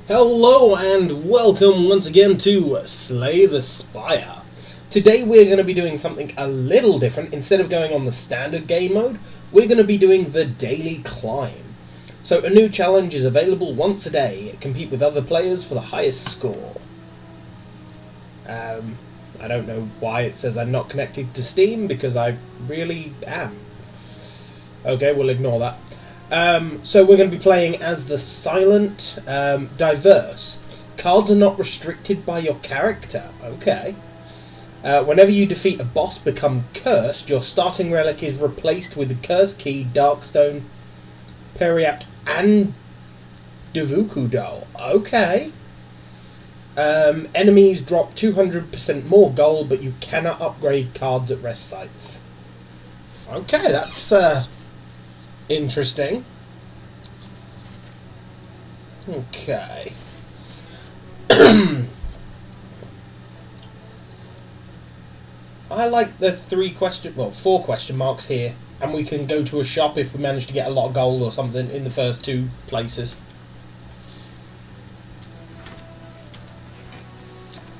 Hello and welcome once again to Slay the Spire. Today we're going to be doing something a little different. Instead of going on the standard game mode, we're going to be doing the daily climb. So a new challenge is available once a day. Compete with other players for the highest score. I don't know why it says I'm not connected to Steam, because I really am. Okay, we'll ignore that. So we're going to be playing as the Silent Diverse. Cards are not restricted by your character. Okay. Whenever you defeat a boss become cursed, your starting relic is replaced with a curse key, Darkstone, Periapt, and Devuku Doll. Okay. Enemies drop 200% more gold, but you cannot upgrade cards at rest sites. Okay, that's interesting. Okay. I like the 4 question marks here, and we can go to a shop if we manage to get a lot of gold or something in the first 2 places.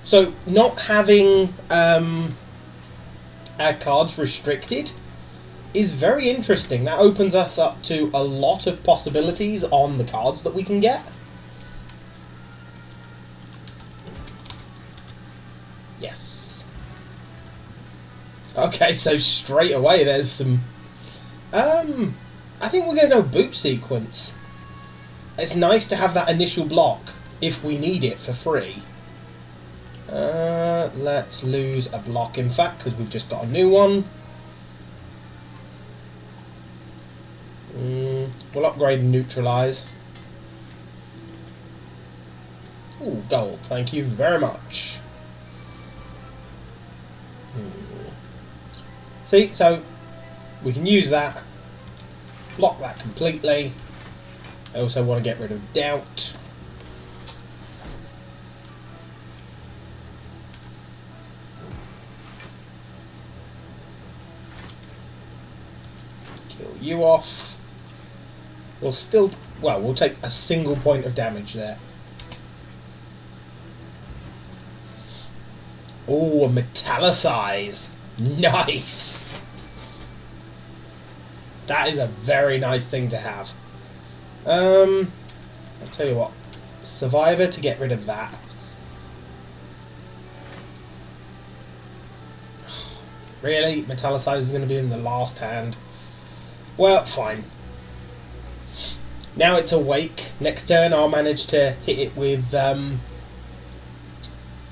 So, not having our cards restricted is very interesting. That opens us up to a lot of possibilities on the cards that we can get. Yes. Okay, so straight away there's some... I think we're going to go boot sequence. It's nice to have that initial block if we need it for free. Let's lose a block, in fact, because we've just got a new one. We'll upgrade and neutralise. Ooh, gold. Thank you very much. See, so we can use that. Block that completely. I also want to get rid of doubt. Kill you off. We'll take a single point of damage there. Oh, a metallicize. Nice. That is a very nice thing to have. I'll tell you what. Survivor to get rid of that. Really? Metallicize is going to be in the last hand. Well, fine. Now it's awake. Next turn I'll manage to hit it with a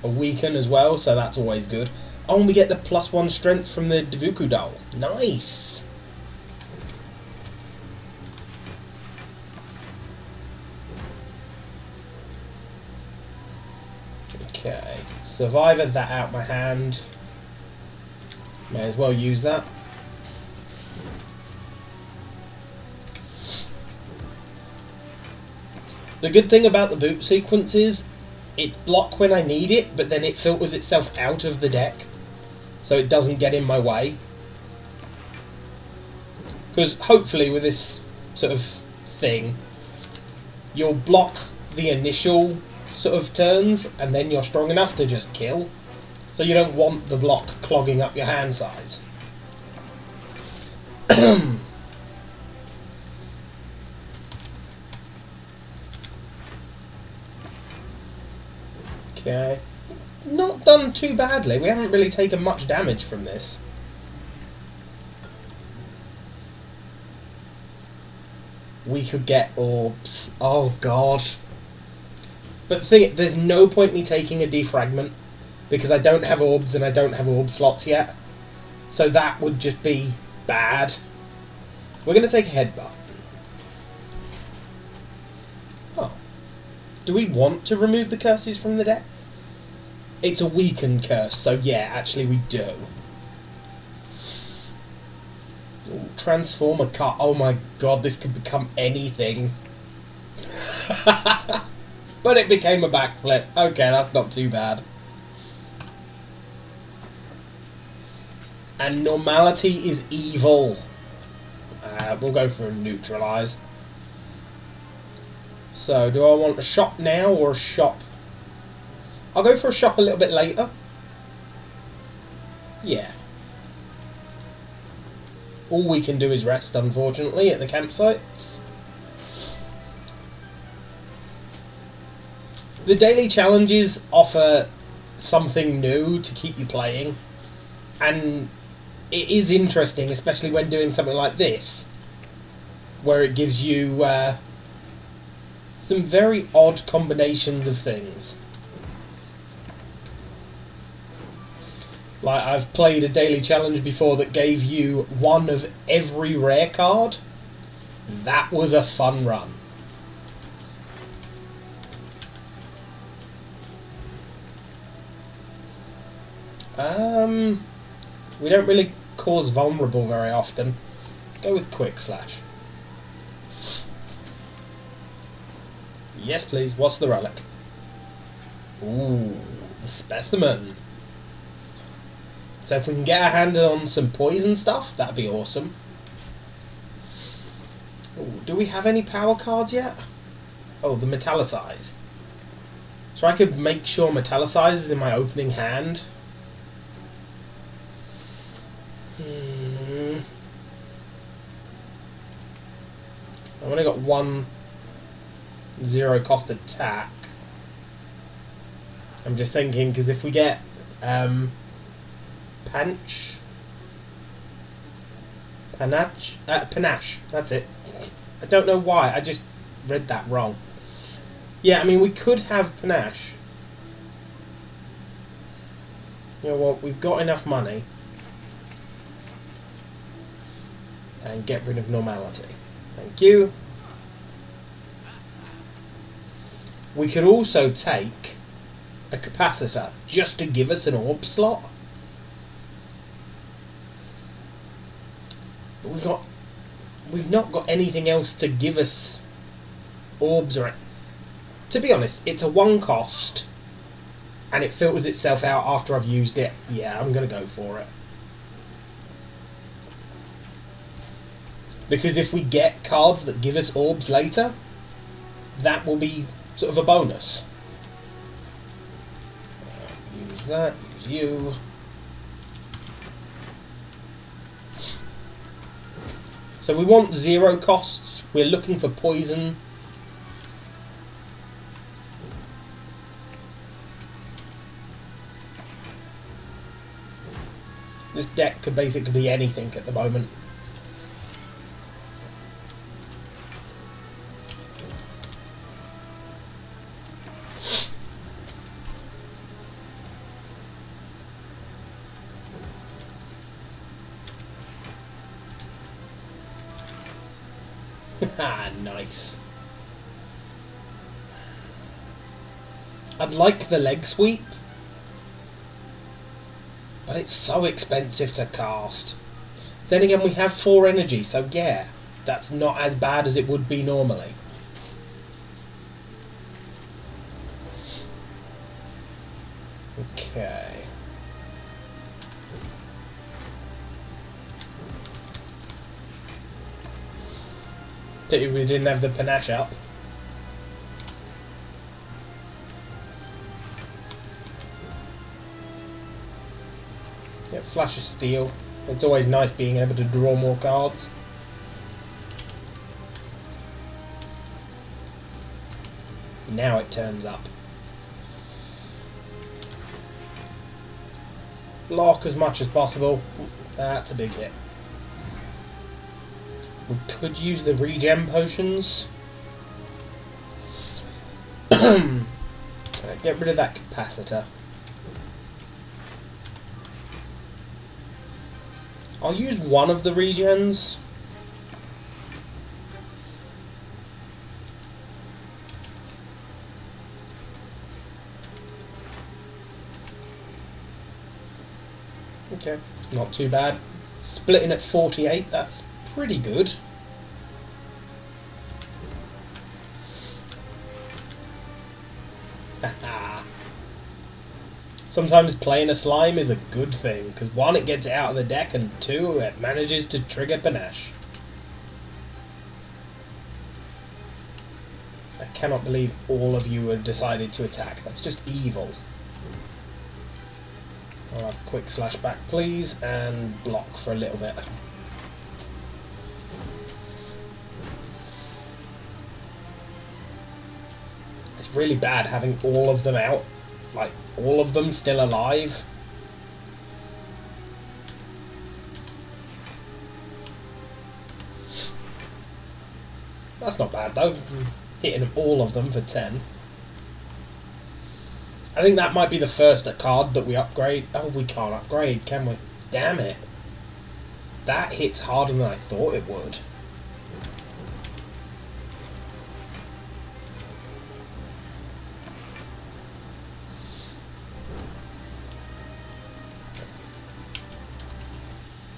weaken as well, so that's always good. Oh, and we get the +1 strength from the Devuku Doll. Nice! Okay, Survivor that out my hand. May as well use that. The good thing about the boot sequence is it's block when I need it, but then it filters itself out of the deck, so it doesn't get in my way. Because hopefully with this sort of thing, you'll block the initial sort of turns, and then you're strong enough to just kill. So you don't want the block clogging up your hand size. Okay. Not done too badly. We haven't really taken much damage from this. We could get orbs. Oh, God. But the thing is, there's no point me taking a defragment, because I don't have orbs and I don't have orb slots yet. So that would just be bad. We're going to take a headbutt. Oh. Do we want to remove the curses from the deck? It's a weakened curse, so yeah, actually we do. Ooh, transform a card. Oh my god, this could become anything. But it became a backflip. Okay, that's not too bad. And normality is evil. We'll go for a neutralise. So, do I want a shop now or a shop? I'll go for a shop a little bit later. Yeah. All we can do is rest, unfortunately, at the campsites. The daily challenges offer something new to keep you playing, and it is interesting, especially when doing something like this, where it gives you some very odd combinations of things. Like, I've played a daily challenge before that gave you one of every rare card. That was a fun run. We don't really cause vulnerable very often. Go with quick slash. Yes, please. What's the relic? Ooh, the specimen. So if we can get our hand on some poison stuff, that'd be awesome. Ooh, do we have any power cards yet? Oh, the metallicize. So I could make sure metallicize is in my opening hand. I've only got one 0 cost attack. I'm just thinking, because if we get panache, that's it. I don't know why, I just read that wrong. Yeah, I mean, we could have panache. You know what, we've got enough money. And get rid of normality. Thank you. We could also take a capacitor just to give us an orb slot. But we've not got anything else to give us orbs or. To be honest, it's a 1 cost and it filters itself out after I've used it. Yeah, I'm gonna go for it. Because if we get cards that give us orbs later, that will be sort of a bonus. Use that, use you. So we want 0 costs. We're looking for poison. This deck could basically be anything at the moment. Nice. I'd like the leg sweep, but it's so expensive to cast. Then again, we have 4 energy, so yeah, that's not as bad as it would be normally. Okay. Pity we didn't have the panache up. Yeah, flash of steel. It's always nice being able to draw more cards. Now it turns up. Lock as much as possible. That's a big hit. We could use the regen potions. Get rid of that capacitor. I'll use one of the regens. Okay, it's not too bad. Splitting at 48, that's pretty good. Sometimes playing a slime is a good thing, because 1, it gets it out of the deck, and 2, it manages to trigger panache. I cannot believe all of you have decided to attack. That's just evil. I'll have a quick slash back, please, and block for a little bit. It's really bad having all of them out, like all of them still alive. That's not bad though, hitting all of them for 10. I think that might be the first card that we upgrade. Oh, we can't upgrade, can we? Damn it. That hits harder than I thought it would.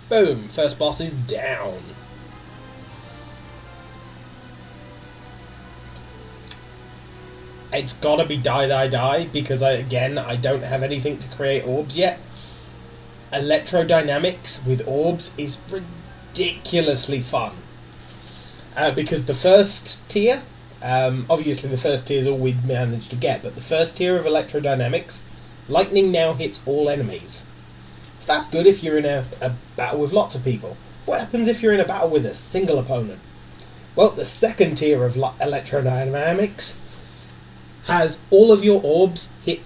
Boom, first boss is down. It's gotta be die, because I don't have anything to create orbs yet. Electrodynamics with orbs is ridiculously fun. Because the first tier, obviously the first tier is all we'd managed to get, but the first tier of electrodynamics, lightning now hits all enemies. So that's good if you're in a battle with lots of people. What happens if you're in a battle with a single opponent? Well, the second tier of electrodynamics has all of your orbs hit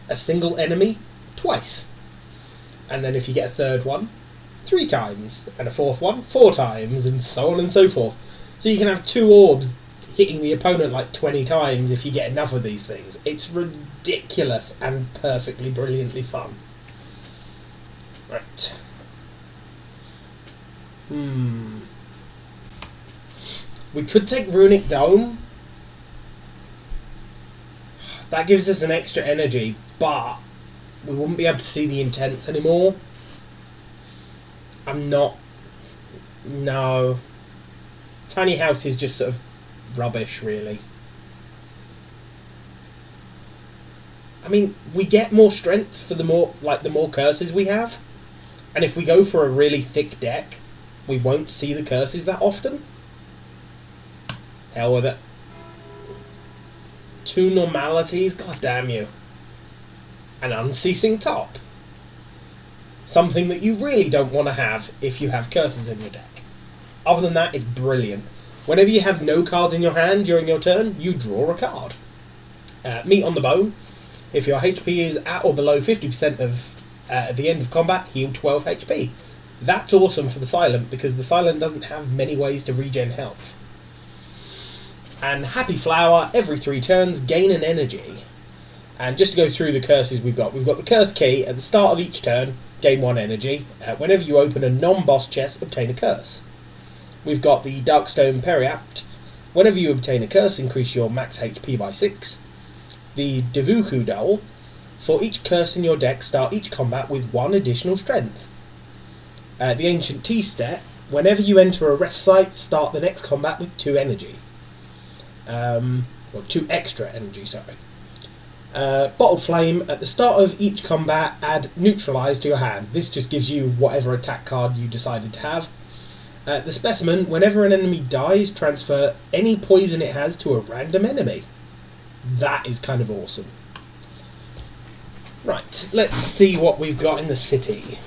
a single enemy twice. And then if you get a third one, 3 times. And a fourth one, 4 times, and so on and so forth. So you can have 2 orbs hitting the opponent like 20 times if you get enough of these things. It's ridiculous and perfectly brilliantly fun. Right. We could take Runic Dome. That gives us an extra energy, but we wouldn't be able to see the intents anymore. No. Tiny House is just sort of rubbish, really. I mean, we get more strength for the more curses we have. And if we go for a really thick deck, we won't see the curses that often. Hell with it. 2 normalities, god damn you. An unceasing top. Something that you really don't want to have if you have curses in your deck. Other than that, it's brilliant. Whenever you have no cards in your hand during your turn, you draw a card. Meat on the bone. If your HP is at or below 50% of at the end of combat, heal 12 HP. That's awesome for the Silent, because the Silent doesn't have many ways to regen health. And Happy Flower, every 3 turns, gain an energy. And just to go through the curses we've got the Curse Key. At the start of each turn, gain 1 energy. Whenever you open a non-boss chest, obtain a curse. We've got the Darkstone Periapt. Whenever you obtain a curse, increase your max HP by 6. The Devuku Dole. For each curse in your deck, start each combat with 1 additional strength. The Ancient Tea Step. Whenever you enter a rest site, start the next combat with 2 energy. Or 2 extra energy, sorry. Bottled Flame. At the start of each combat, add Neutralize to your hand. This just gives you whatever attack card you decided to have. The Specimen. Whenever an enemy dies, transfer any poison it has to a random enemy. That is kind of awesome. Right, let's see what we've got in the city.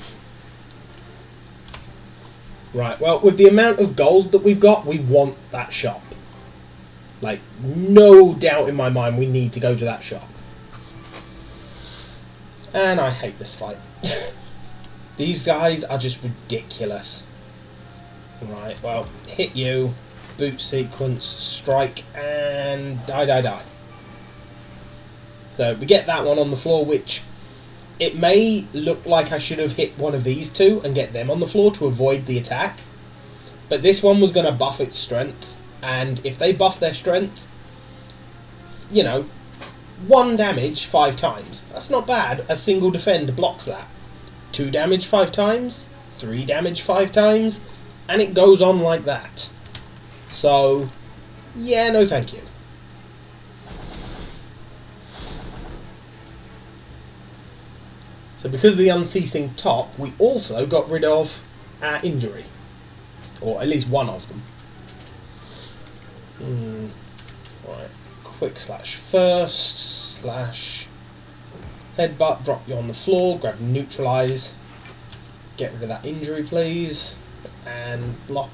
Right, well, with the amount of gold that we've got, we want that shop. Like, no doubt in my mind we need to go to that shop. And I hate this fight. These guys are just ridiculous. Right, well, hit you, boot sequence, strike, and die. So we get that one on the floor, which it may look like I should have hit one of these 2 and get them on the floor to avoid the attack. But this one was going to buff its strength. And if they buff their strength, you know, 1 damage 5 times. That's not bad. A single defend blocks that. 2 damage 5 times. 3 damage 5 times. And it goes on like that. So, yeah, no thank you. So because of the unceasing top, we also got rid of our injury. Or at least one of them. Right, quick slash first, slash headbutt, drop you on the floor, grab neutralize, get rid of that injury please, and block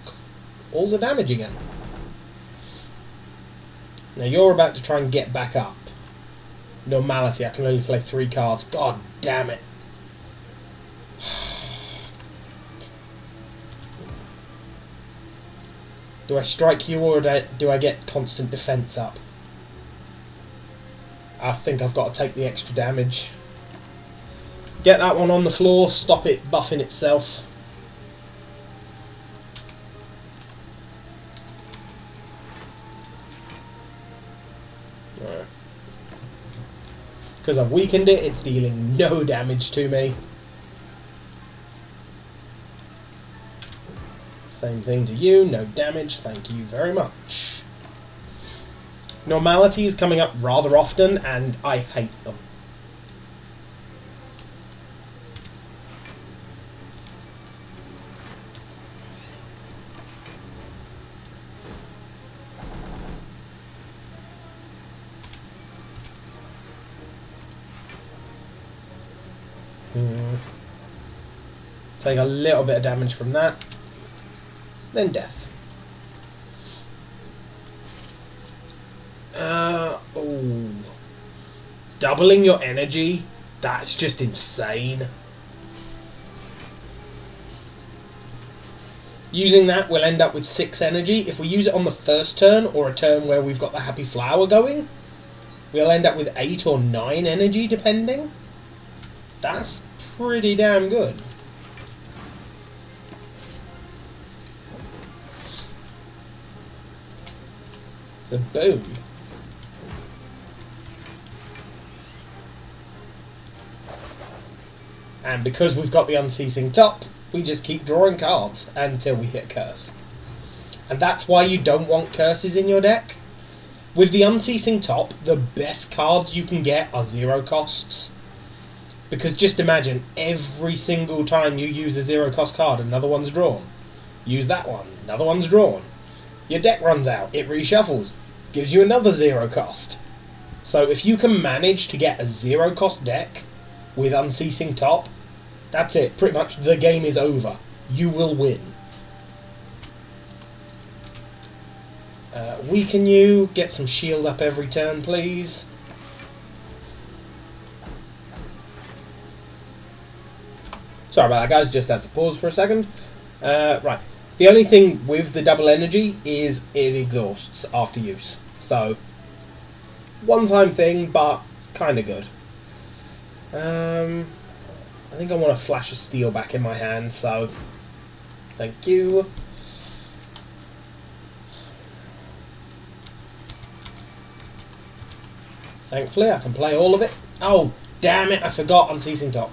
all the damage again. Now you're about to try and get back up. Normality, I can only play 3 cards. God damn it. Do I strike you or do I get constant defense up? I think I've got to take the extra damage. Get that one on the floor, stop it buffing itself. Because I've weakened it, it's dealing no damage to me. Same thing to you, no damage, thank you very much. Normality is coming up rather often, and I hate them. Take a little bit of damage from that. Then death. Oh. Doubling your energy? That's just insane. Using that, we'll end up with 6 energy. If we use it on the first turn, or a turn where we've got the happy flower going, we'll end up with 8 or 9 energy, depending. That's pretty damn good. So boom. And because we've got the unceasing top, we just keep drawing cards until we hit a curse. And that's why you don't want curses in your deck. With the unceasing top, the best cards you can get are 0 costs. Because just imagine, every single time you use a 0 cost card, another one's drawn. Use that one, another one's drawn. Your deck runs out, it reshuffles, gives you another 0 cost. So if you can manage to get a 0 cost deck with unceasing top, that's it, pretty much the game is over. You will win. Weaken you, get some shield up every turn please. Sorry about that guys, just had to pause for a second. Right, the only thing with the double energy is it exhausts after use. So, one-time thing, but it's kind of good. I think I want a flash of steel back in my hand, so thank you. Thankfully, I can play all of it. Oh, damn it, I forgot unceasing top.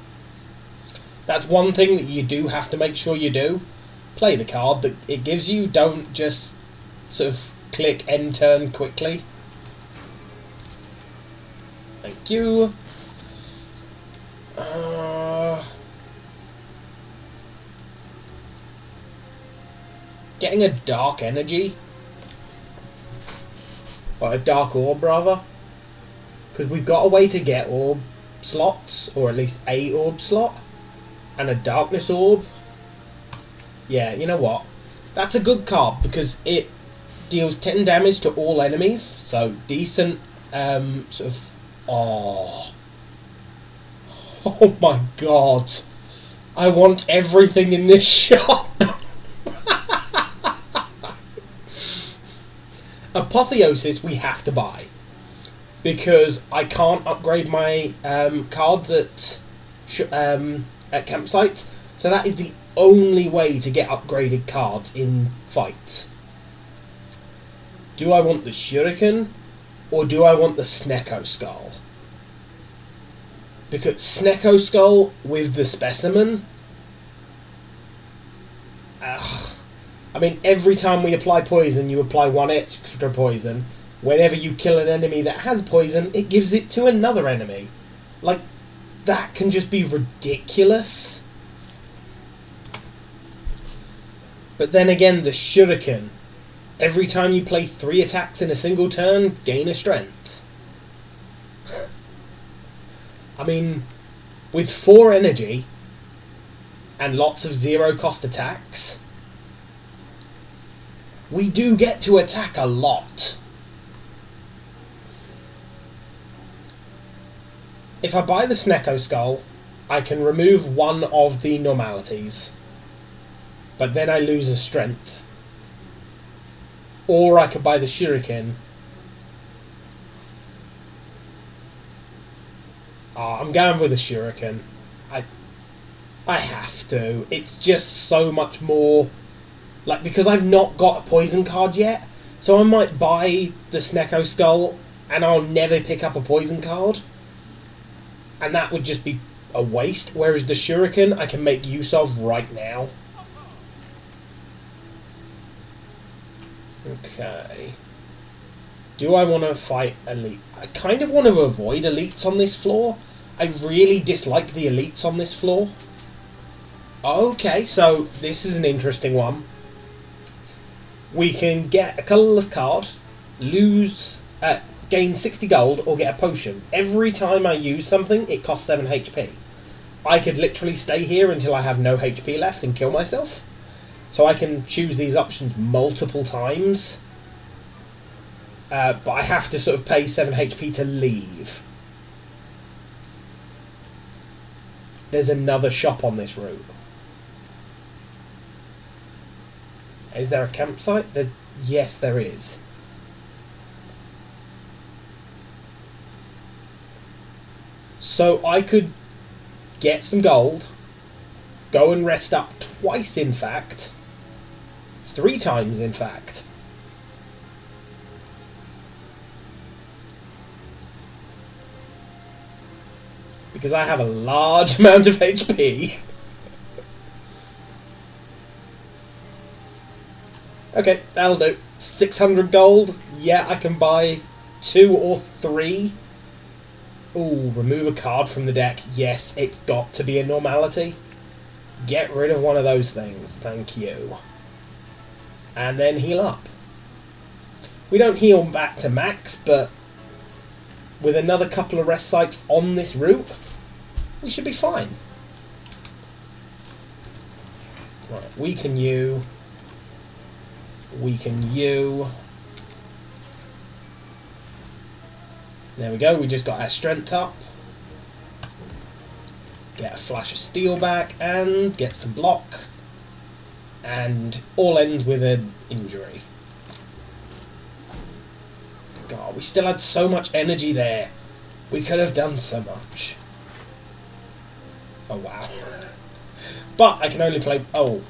That's one thing that you do have to make sure you do. Play the card that it gives you. Don't just sort of click end turn quickly. Thank you. Getting a dark energy. Or a dark orb, rather. Because we've got a way to get orb slots. Or at least a orb slot. And a darkness orb. Yeah, you know what? That's a good card because it deals 10 damage to all enemies. So decent sort of... Oh. Oh my god. I want everything in this shop. Apotheosis we have to buy. Because I can't upgrade my cards at campsites. So that is the only way to get upgraded cards in fights. Do I want the Shuriken or do I want the Snecko Skull? Because Snecko Skull with the Specimen... I mean, every time we apply poison, you apply 1 extra poison. Whenever you kill an enemy that has poison, it gives it to another enemy. Like, that can just be ridiculous. But then again, the Shuriken Every time you play 3 attacks in a single turn, gain a strength. I mean, with 4 energy and lots of 0 cost attacks, we do get to attack a lot. If I buy the Snecko Skull, I can remove one of the normalities, but then I lose a strength. Or I could buy the Shuriken. I'm going with the Shuriken. I have to. It's just so much more... Like, because I've not got a poison card yet, so I might buy the Snecko Skull and I'll never pick up a poison card. And that would just be a waste, whereas the Shuriken I can make use of right now. Okay. Do I want to fight Elite? I kind of want to avoid Elites on this floor. I really dislike the Elites on this floor. Okay, so this is an interesting one. We can get a colourless card, gain 60 gold, or get a potion. Every time I use something, it costs 7 HP. I could literally stay here until I have no HP left and kill myself. So I can choose these options multiple times. But I have to sort of pay 7 HP to leave. There's another shop on this route. Is there a campsite? Yes, there is. So I could get some gold, go and rest up twice, in fact. 3 times, in fact. Because I have a large amount of HP. Okay, that'll do. 600 gold. Yeah, I can buy 2 or 3. Ooh, remove a card from the deck. Yes, it's got to be a normality. Get rid of one of those things. Thank you. And then heal up. We don't heal back to max, but with another couple of rest sites on this route, we should be fine. Right, weaken you. Weaken you. There we go, we just got our strength up. Get a flash of steel back and get some block. And all ends with an injury. God, we still had so much energy there. We could have done so much. Oh wow. But I can only play... Oh.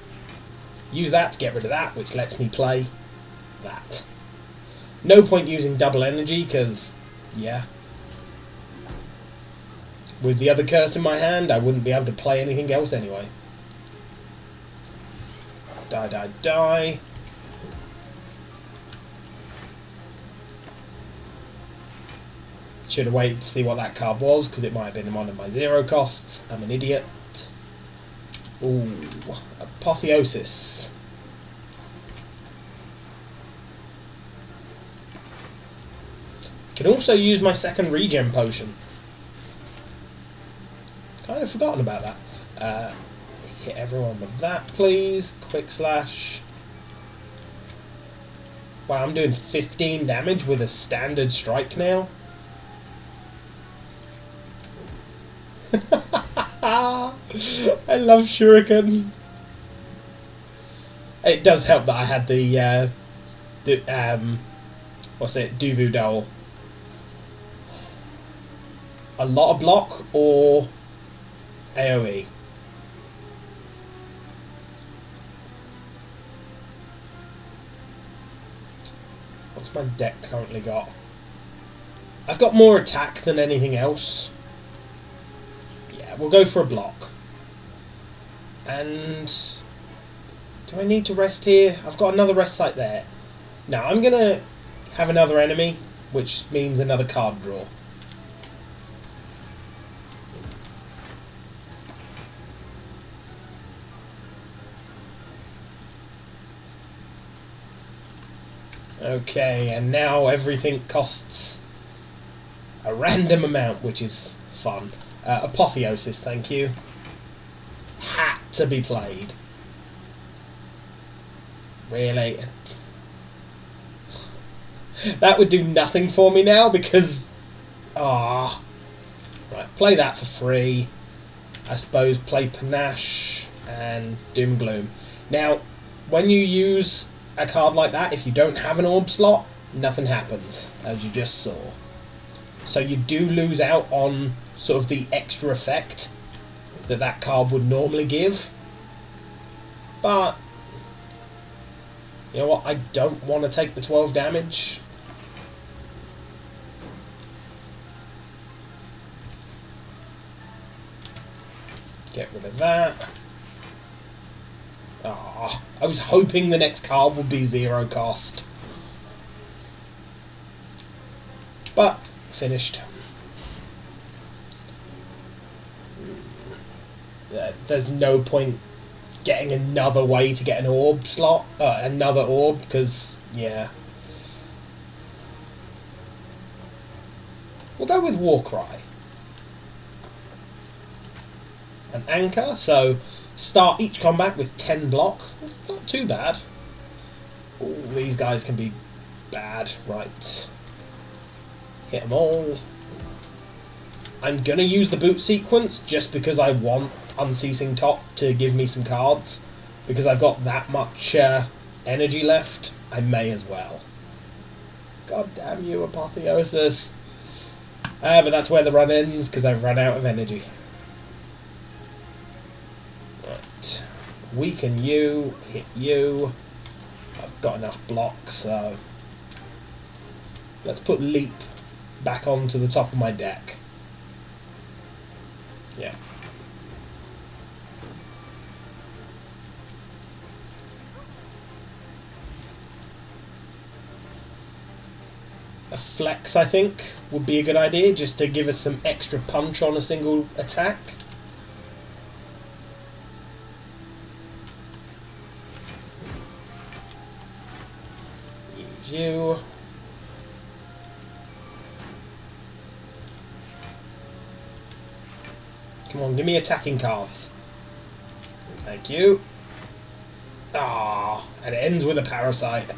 Use that to get rid of that, which lets me play that. No point using double energy, because, yeah. With the other curse in my hand, I wouldn't be able to play anything else anyway. Die, die, die. Should have waited to see what that card was, because it might have been one of my 0 costs. I'm an idiot. Ooh, Apotheosis. Can also use my second regen potion. Kind of forgotten about that. Hit everyone with that, please. Quick slash. Wow, I'm doing 15 damage with a standard strike now. I love Shuriken. It does help that I had the what's it, Duvu Dole. A lot of block or AoE. What's my deck currently got? I've got more attack than anything else. Yeah, we'll go for a block. And do I need to rest here? I've got another rest site there. Now I'm gonna have another enemy, which means another card draw. Okay, and now everything costs a random amount, which is fun. Apotheosis, thank you. Had to be played. Really? That would do nothing for me now because... Ah. Right, play that for free. I suppose play Panache and Doom Gloom. Now, when you use a card like that, if you don't have an orb slot, nothing happens, as you just saw. So you do lose out on sort of the extra effect that that card would normally give. But, you know what, I don't want to take the 12 damage. Get rid of that. Ah, I was hoping the next card would be 0 cost. But, finished. There's no point getting another way to get an orb slot, another orb, because, yeah. We'll go with Warcry. An anchor, so start each combat with 10 block. That's not too bad. Ooh, these guys can be bad. Right. Hit them all. I'm going to use the boot sequence just because I want Unceasing Top to give me some cards. Because I've got that much energy left, I may as well. God damn you, Apotheosis. But that's where the run ends, because I've run out of energy. Right. Weaken you, hit you. I've got enough block, so... Let's put Leap back onto the top of my deck. Yeah. A flex, I think, would be a good idea, just to give us some extra punch on a single attack. Use you. Come on, give me attacking cards. Thank you. Ah, and it ends with a parasite.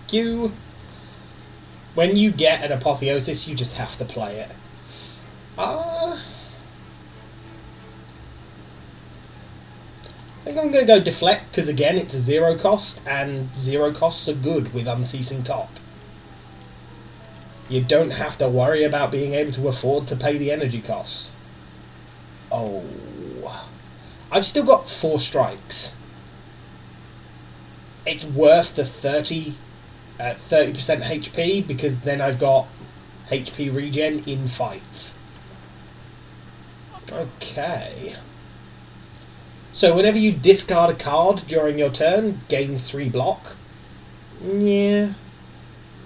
Thank you. When you get an Apotheosis, you just have to play it. I think I'm going to go Deflect, because again, it's a 0 cost, and 0 costs are good with Unceasing Top. You don't have to worry about being able to afford to pay the energy cost. Oh. I've still got 4 strikes. It's worth the 30% HP, because then I've got HP regen in fights. Okay. So whenever you discard a card during your turn, gain 3 block. Yeah.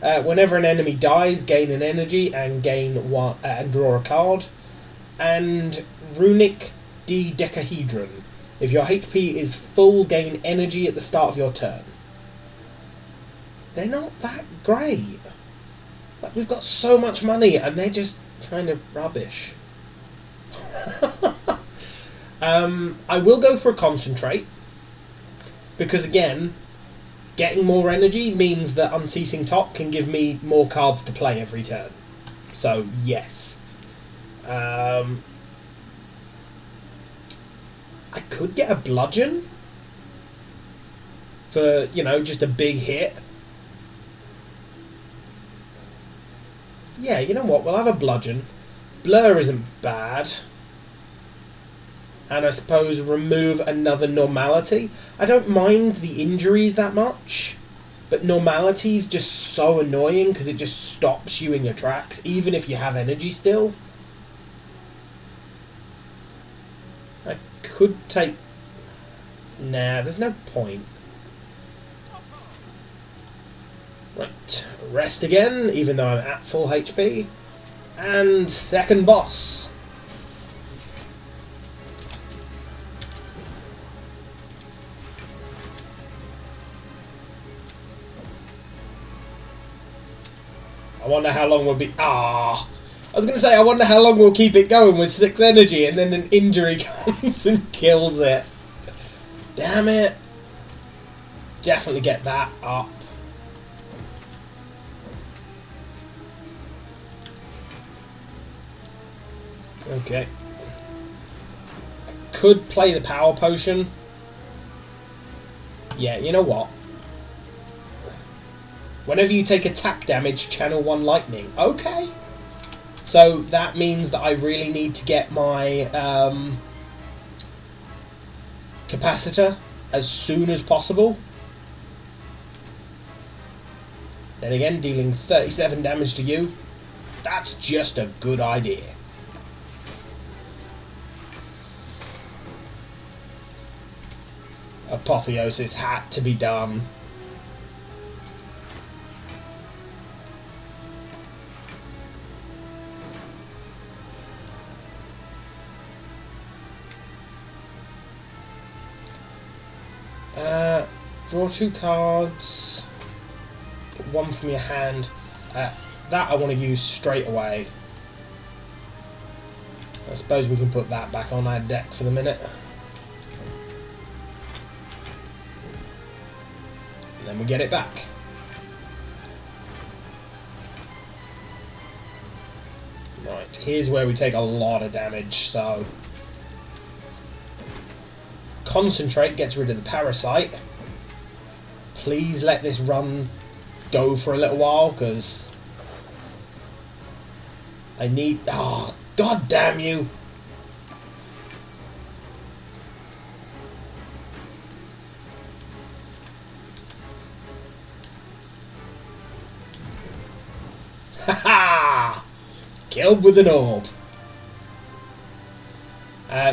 Whenever an enemy dies, gain an energy and gain 1 and draw a card. And Runic Dodecahedron. If your HP is full, gain energy at the start of your turn. They're not that great. Like, we've got so much money and they're just kind of rubbish. I will go for a Concentrate, because again, getting more energy means that Unceasing Top can give me more cards to play every turn. So yes. I could get a Bludgeon for, you know, just a big hit. Yeah, you know what, we'll have a Bludgeon. Blur isn't bad. And I suppose remove another Normality. I don't mind the injuries that much, but Normality is just so annoying because it just stops you in your tracks, even if you have energy still. I could take... Nah, there's no point. Right, rest again, even though I'm at full HP. And second boss. I wonder how long we'll be... I was going to say, I wonder how long we'll keep it going with 6 energy and then an injury comes and kills it. Damn it. Definitely get that up. Okay. I could play the power potion. Yeah, you know what? Whenever you take attack damage, channel 1 lightning. Okay. So that means that I really need to get my capacitor as soon as possible. Then again, dealing 37 damage to you. That's just a good idea. Apotheosis had to be done. Draw 2 cards. Put 1 from your hand. That I want to use straight away. I suppose we can put that back on our deck for the minute. And then we get it back. Right, here's where we take a lot of damage, so... Concentrate gets rid of the parasite. Please let this run go for a little while, because I need... Oh, god damn you! Haha! Killed with an orb.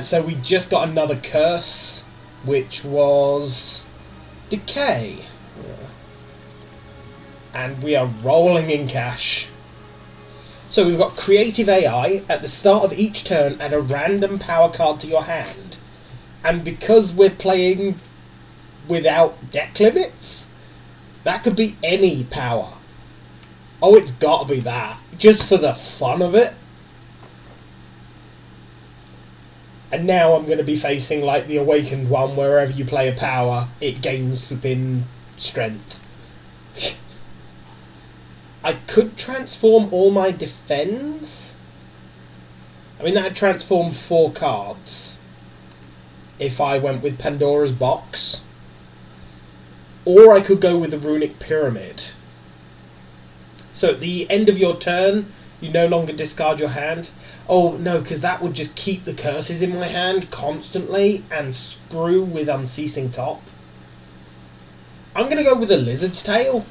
So we just got another curse, which was decay. And we are rolling in cash. So we've got creative AI. At the start of each turn, add a random power card to your hand. And because we're playing without deck limits, that could be any power. Oh, it's got to be that. Just for the fun of it. And now I'm going to be facing like the Awakened one, wherever you play a power, it gains flipping strength. I could transform all my defends. I mean, that would transform 4 cards. If I went with Pandora's Box. Or I could go with the Runic Pyramid. So at the end of your turn, you no longer discard your hand. Oh, no, because that would just keep the curses in my hand constantly and screw with Unceasing Top. I'm going to go with a Lizard's Tail.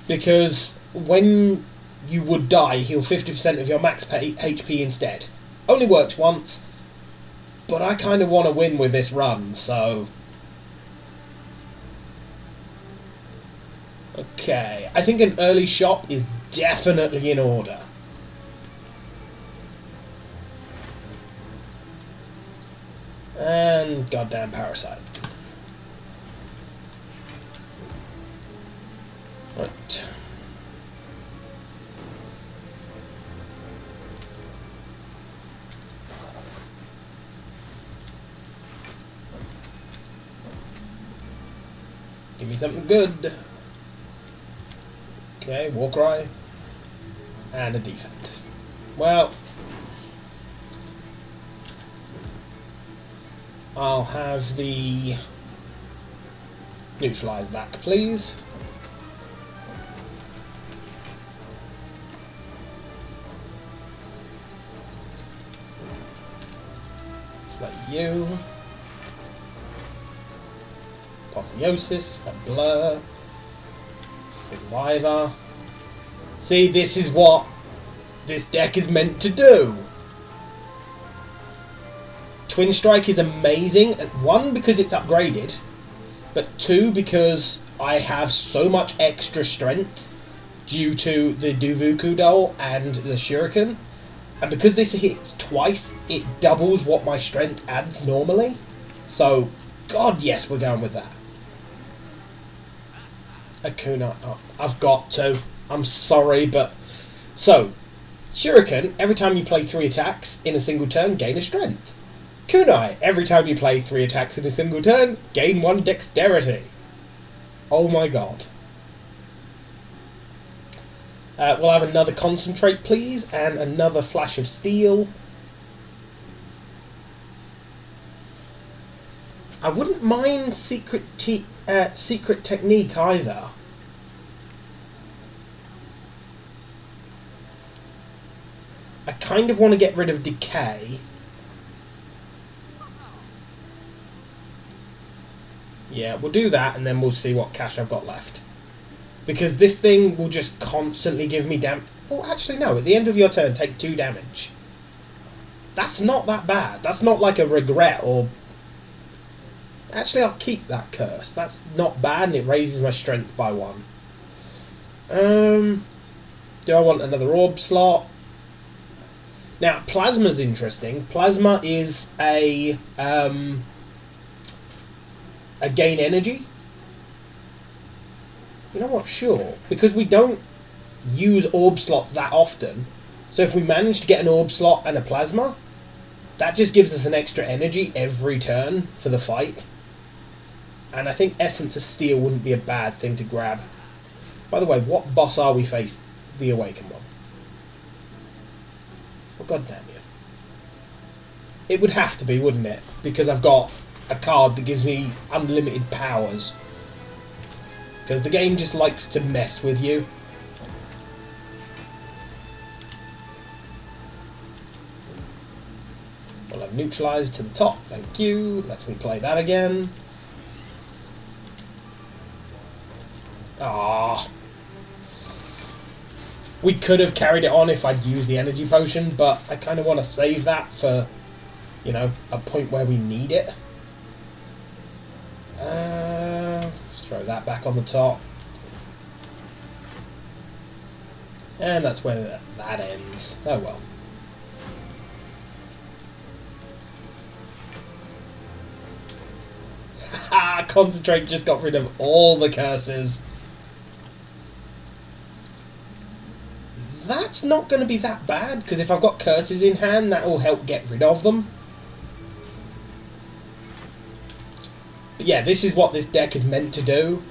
Because when you would die, heal 50% of your max HP instead. Only works once. But I kind of want to win with this run, so... Okay, I think an early shop is definitely in order. And goddamn parasite. Right. Give me something good. Okay, Warcry. And a defend. Well, I'll have the neutralize back, please. Slay you. Apotheosis, a blur. Survivor. See, this is what this deck is meant to do. Twin Strike is amazing. One, because it's upgraded. but 2 because I have so much extra strength due to the Duvuku doll and the Shuriken. And because this hits twice, it doubles what my strength adds normally. So, God, yes, we're going with that. A kunai. Oh, I've got to. I'm sorry, but... So, Shuriken, every time you play 3 attacks in a single turn, gain a strength. Kunai, every time you play 3 attacks in a single turn, gain 1 dexterity. Oh my god. We'll have another concentrate, please, and another flash of steel. I wouldn't mind secret technique either. I kind of want to get rid of decay. Yeah, we'll do that, and then we'll see what cash I've got left. Because this thing will just constantly give me damage. Oh, actually, no. At the end of your turn, take 2 damage. That's not that bad. That's not like a regret or... Actually, I'll keep that curse. That's not bad, and it raises my strength by 1. Do I want another orb slot? Now, Plasma's interesting. Plasma is a gain energy. You know what? Sure. Because we don't use orb slots that often. So if we manage to get an orb slot and a plasma, that just gives us an extra energy every turn for the fight. And I think Essence of Steel wouldn't be a bad thing to grab. By the way, what boss are we facing? The Awakened one. Oh, god damn you. It would have to be, wouldn't it? Because I've got a card that gives me unlimited powers. Because the game just likes to mess with you. Well, I've neutralised to the top, thank you. Lets me play that again. Ah. We could have carried it on if I'd used the energy potion, but I kind of want to save that for, you know, a point where we need it. Throw that back on the top. And that's where that ends. Oh well. Haha! Concentrate just got rid of all the curses. That's not going to be that bad, because if I've got curses in hand, that will help get rid of them. But yeah, this is what this deck is meant to do.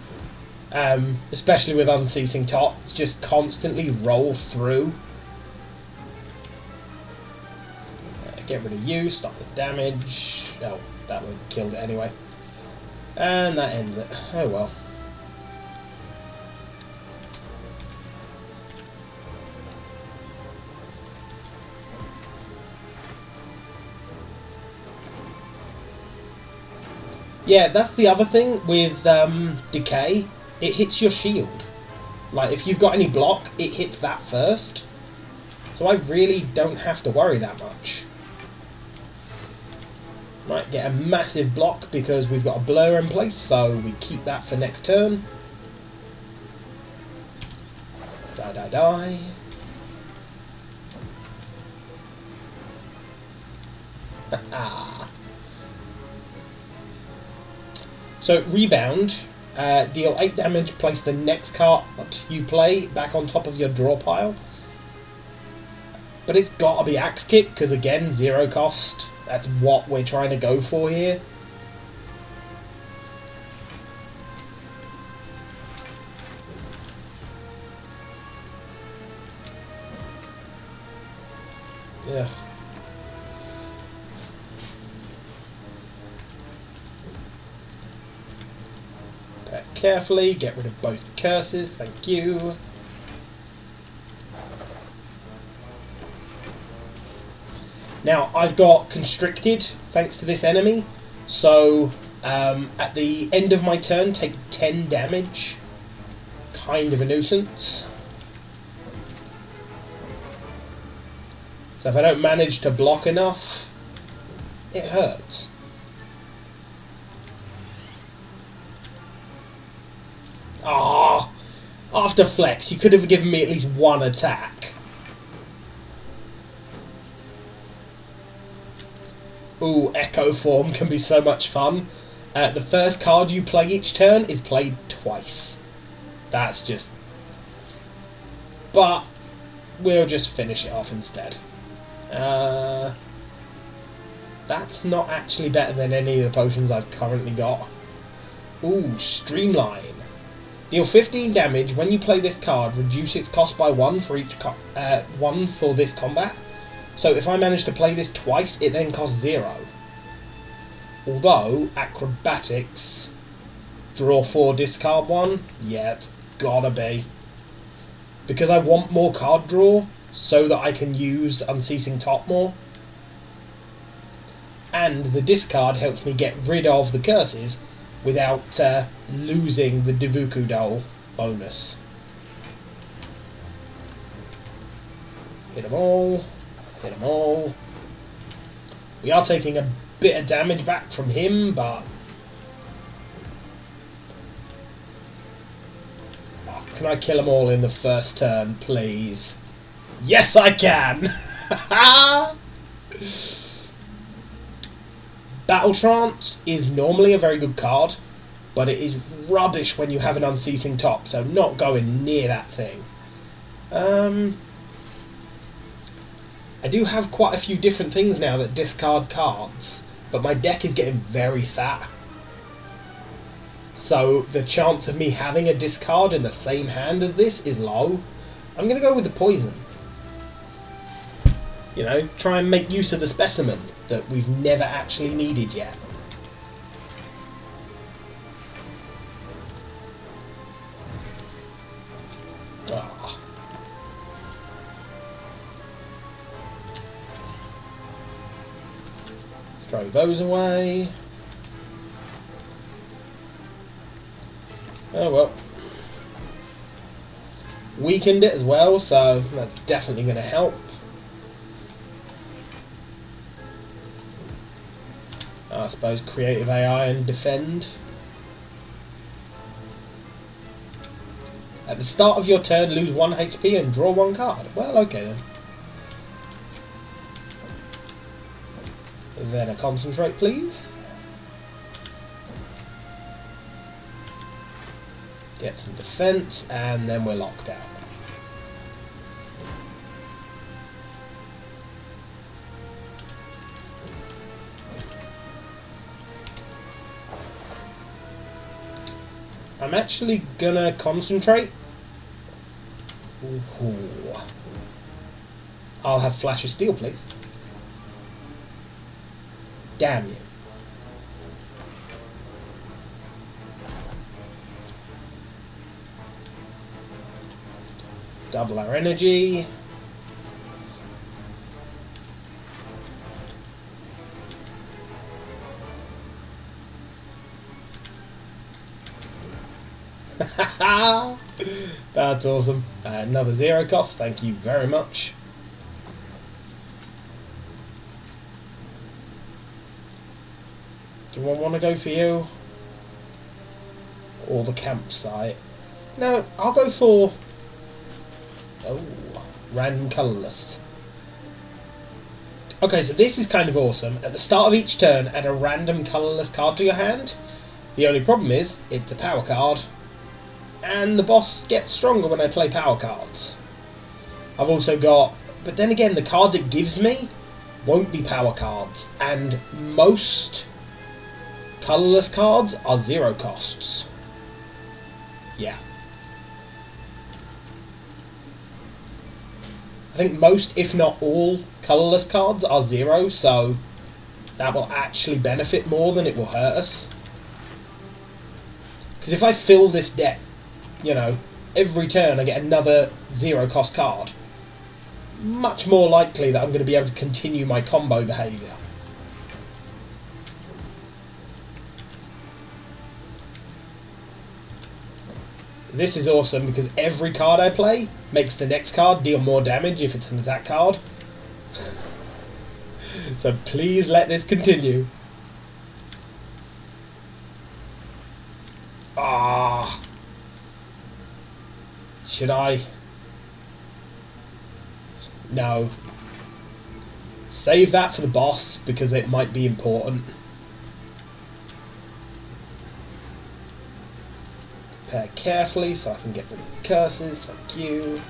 Especially with Unceasing Top. It's just constantly roll through. Get rid of you, stop the damage. Oh, that would have killed it anyway. And that ends it. Oh well. Yeah, that's the other thing with Decay. It hits your shield. Like, if you've got any block, it hits that first. So I really don't have to worry that much. Might get a massive block because we've got a blur in place, so we keep that for next turn. Die, die, die. Haha. So, Rebound, deal 8 damage, place the next card you play back on top of your draw pile. But it's got to be Axe Kick, because again, 0 cost. That's what we're trying to go for here. Yeah. Carefully, get rid of both curses, thank you. Now, I've got Constricted, thanks to this enemy, so at the end of my turn, take 10 damage. Kind of a nuisance. So if I don't manage to block enough, it hurts. after flex, you could have given me at least one attack. Ooh, Echo Form can be so much fun. The first card you play each turn is played twice. That's just... But we'll just finish it off instead. That's not actually better than any of the potions I've currently got. Ooh, Streamline. Deal 15 damage when you play this card. Reduce its cost by 1 for each one for this combat. So if I manage to play this twice, it then costs 0. Although, Acrobatics, draw 4, discard 1. Yeah, it's gotta be. Because I want more card draw, so that I can use Unceasing Top more. And the discard helps me get rid of the curses without losing the Divuku Dole bonus. Hit them all. Hit them all. We are taking a bit of damage back from him, but... Can I kill them all in the first turn, please? Yes, I can! Battle Trance is normally a very good card, but it is rubbish when you have an Unceasing Top, so not going near that thing. I do have quite a few different things now that discard cards, but my deck is getting very fat. So the chance of me having a discard in the same hand as this is low. I'm going to go with the poison. You know, try and make use of the specimen that we've never actually needed yet. Ah. Throw those away. Oh well. Weakened it as well, so that's definitely going to help. I suppose creative AI and defend. At the start of your turn, lose 1 HP and draw 1 card. Well, okay then. Then a concentrate, please. Get some defense, and then we're locked out. I'm actually gonna concentrate. Ooh. I'll have Flash of Steel, please. Damn you. Double our energy. That's awesome. Another 0 cost, thank you very much. Do I want to go for you? Or the campsite? No, I'll go for... Oh, random colourless. Okay, so this is kind of awesome. At the start of each turn, add a random colourless card to your hand. The only problem is, it's a power card. And the boss gets stronger when I play power cards. I've also got... But then again, the cards it gives me won't be power cards. And most colourless cards are 0 costs. Yeah. I think most, if not all, colourless cards are 0, so that will actually benefit more than it will hurt us. Because if I fill this deck, you know, every turn I get another 0 cost card, much more likely that I'm going to be able to continue my combo behaviour. This is awesome because every card I play makes the next card deal more damage if it's an attack card. So please let this continue. Ah, Should I? No. Save that for the boss, because it might be important. Prepare carefully so I can get rid of the curses. Thank you.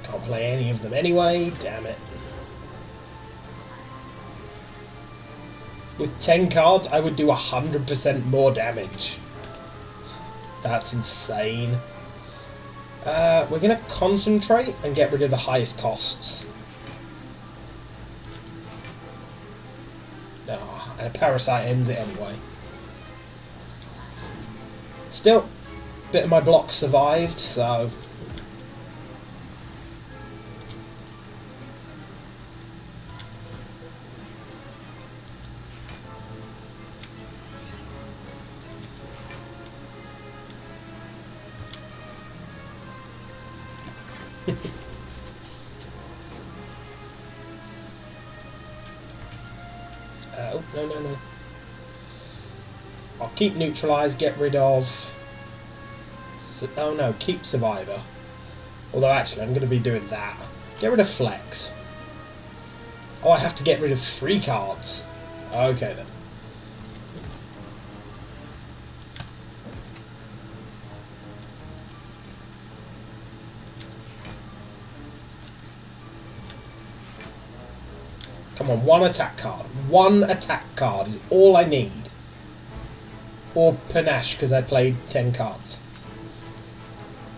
Can't play any of them anyway, damn it. With 10 cards, I would do 100% more damage. That's insane. We're going to concentrate and get rid of the highest costs. Oh, and a parasite ends it anyway. Still, a bit of my block survived, so... oh, no. I'll keep neutralise, get rid of... Oh no, keep survivor. Although actually I'm going to be doing that. Get rid of flex. Oh, I have to get rid of 3 cards. Okay then. Come on, 1 attack card. 1 attack card is all I need. Or panache, because I played 10 cards.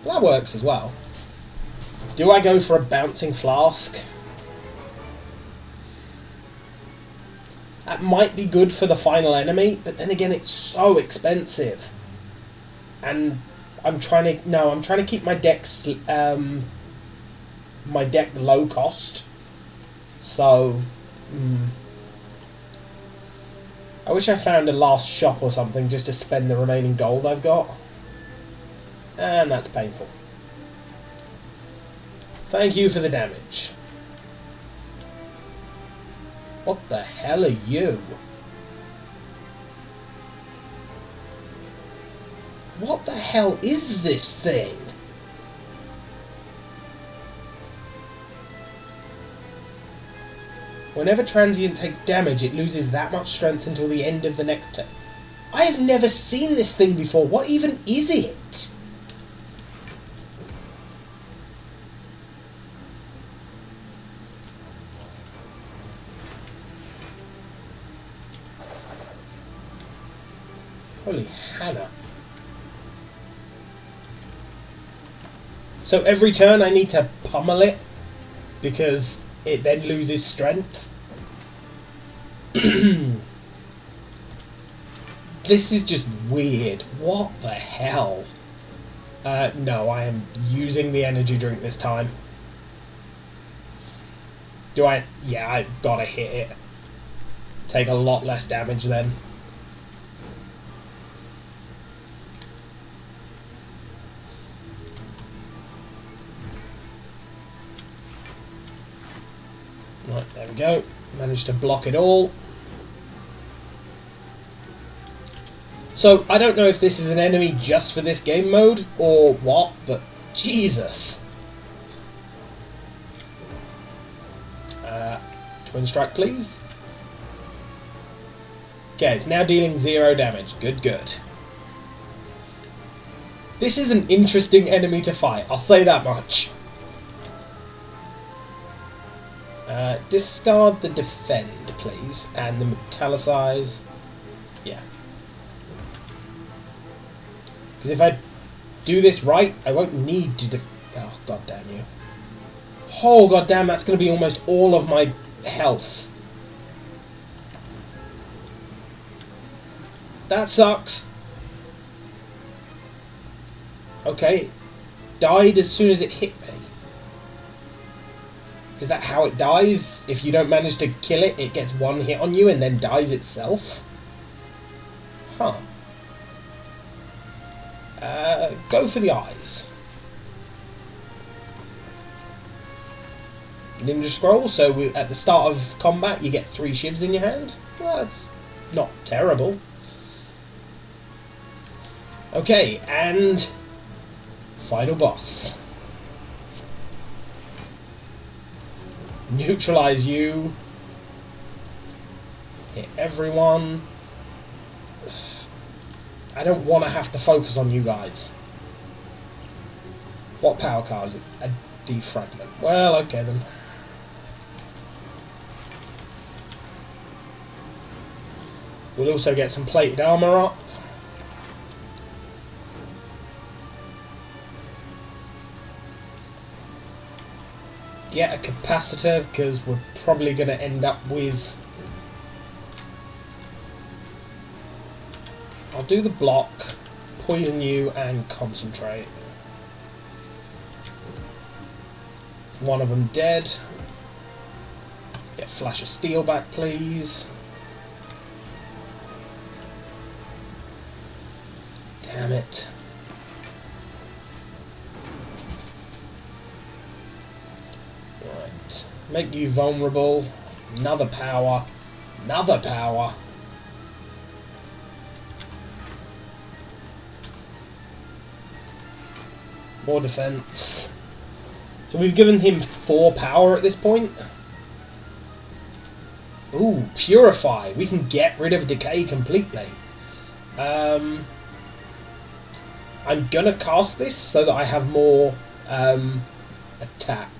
Well, that works as well. Do I go for a bouncing flask? That might be good for the final enemy, but then again, it's so expensive. And I'm trying to... No, I'm trying to keep my deck low cost. So... I wish I found a last shop or something just to spend the remaining gold I've got. And that's painful. Thank you for the damage. What the hell are you? What the hell is this thing? Whenever transient takes damage, it loses that much strength until the end of the next turn. I have never seen this thing before. What even is it? Holy Hannah. So every turn I need to pummel it because it then loses strength. This is just weird. What the hell? No, I am using the energy drink this time. Do I? Yeah, I've got to hit it. Take a lot less damage then. Right, there we go. Managed to block it all. So, I don't know if this is an enemy just for this game mode, or what, but Jesus. Twin strike, please. Okay, it's now dealing 0 damage. Good, good. This is an interesting enemy to fight, I'll say that much. Discard the defend, please, and the metallicize. Yeah. Because if I do this right, I won't need to oh, god damn you. Oh, god damn, that's going to be almost all of my health. That sucks. Okay. Died as soon as it hit me. Is that how it dies? If you don't manage to kill it, it gets 1 hit on you and then dies itself? Huh. Go for the eyes. Ninja Scroll, so at the start of combat you get 3 shivs in your hand. Well, that's not terrible. Okay, and final boss. Neutralize you. Hit everyone. I don't want to have to focus on you guys. What power card is it? A defragment. Well, okay then. We'll also get some plated armor up. Get a capacitor, because we're probably going to end up with... I'll do the block, poison you, and concentrate. One of them dead. Get Flash of Steel back, please. Damn it. Right. Make you vulnerable. Another power. Another power. More defense. So we've given him 4 power at this point. Ooh, Purify. We can get rid of Decay completely. I'm gonna cast this so that I have more attack.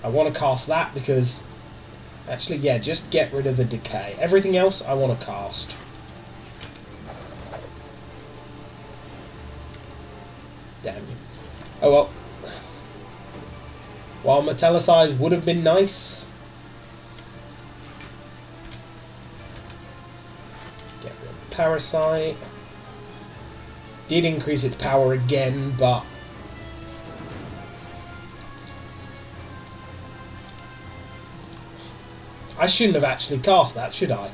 I want to cast that because... Actually, yeah, just get rid of the Decay. Everything else I want to cast. Damn you. Oh well. While Metallicize would have been nice. Get rid of Parasite. Did increase its power again, but... I shouldn't have actually cast that, should I?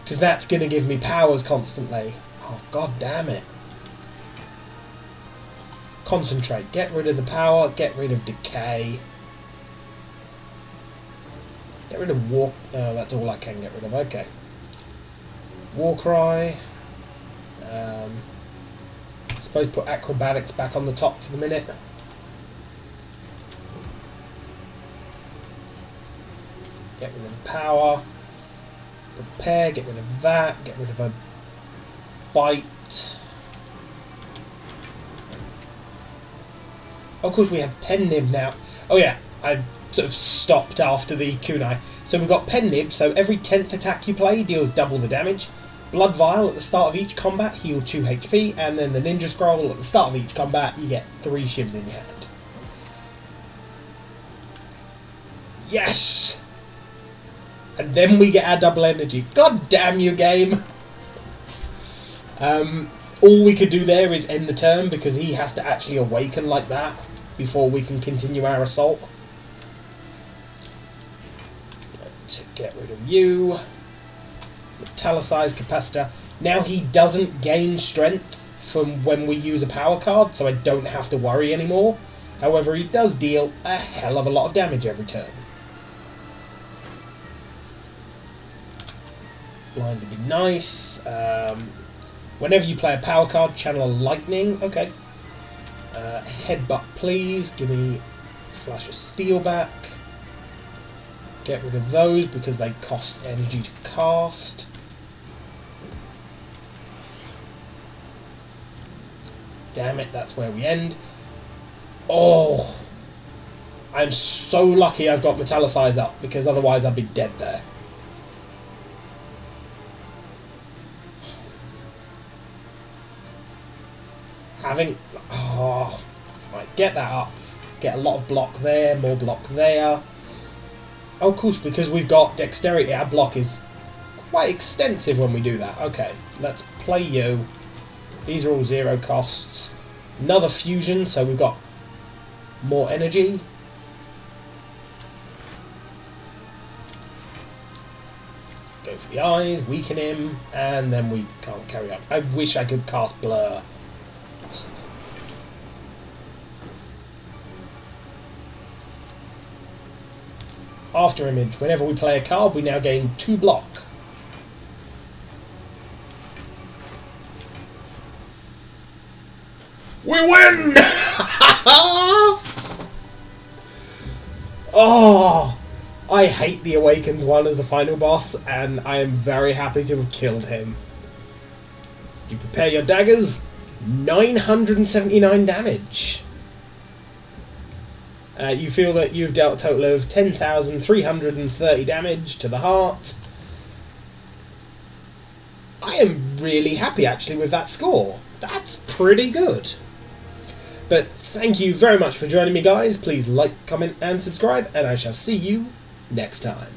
Because that's going to give me powers constantly. Oh, god damn it. Concentrate. Get rid of the power. Get rid of decay. Get rid of walk... Oh, that's all I can get rid of. Okay. Warcry. I suppose put acrobatics back on the top for the minute. Get rid of the power. Prepare. Get rid of that. Get rid of a bite. Of course, we have Pen Nib now. Oh yeah, I sort of stopped after the kunai. So we've got Pen Nib, so every 10th attack you play deals double the damage. Blood Vial at the start of each combat, heal 2 HP, and then the Ninja Scroll at the start of each combat, you get 3 shivs in your hand. Yes! And then we get our double energy. God damn you, game! All we could do there is end the turn because he has to actually awaken like that before we can continue our assault. Right, get rid of you. Metallicize Capacitor. Now he doesn't gain strength from when we use a power card, so I don't have to worry anymore. However, he does deal a hell of a lot of damage every turn. Blind would be nice. Whenever you play a power card, channel a lightning. Okay. Headbutt, please. Give me Flash of Steel back. Get rid of those because they cost energy to cast. Damn it, that's where we end. Oh! I'm so lucky I've got Metallicize up because otherwise I'd be dead there. Oh, right, get that up. Get a lot of block there, more block there. Oh, of course, because we've got dexterity, our block is quite extensive when we do that. Okay, let's play you. These are all 0 costs. Another fusion, so we've got more energy. Go for the eyes, weaken him, and then we can't carry on. I wish I could cast Blur. after image. Whenever we play a card, we now gain 2 block. We win! Oh, I hate the Awakened one as the final boss, and I am very happy to have killed him. You prepare your daggers. 979 damage. You feel that you've dealt a total of 10,330 damage to the heart. I am really happy actually with that score. That's pretty good. But thank you very much for joining me, guys. Please like, comment and subscribe, and I shall see you next time.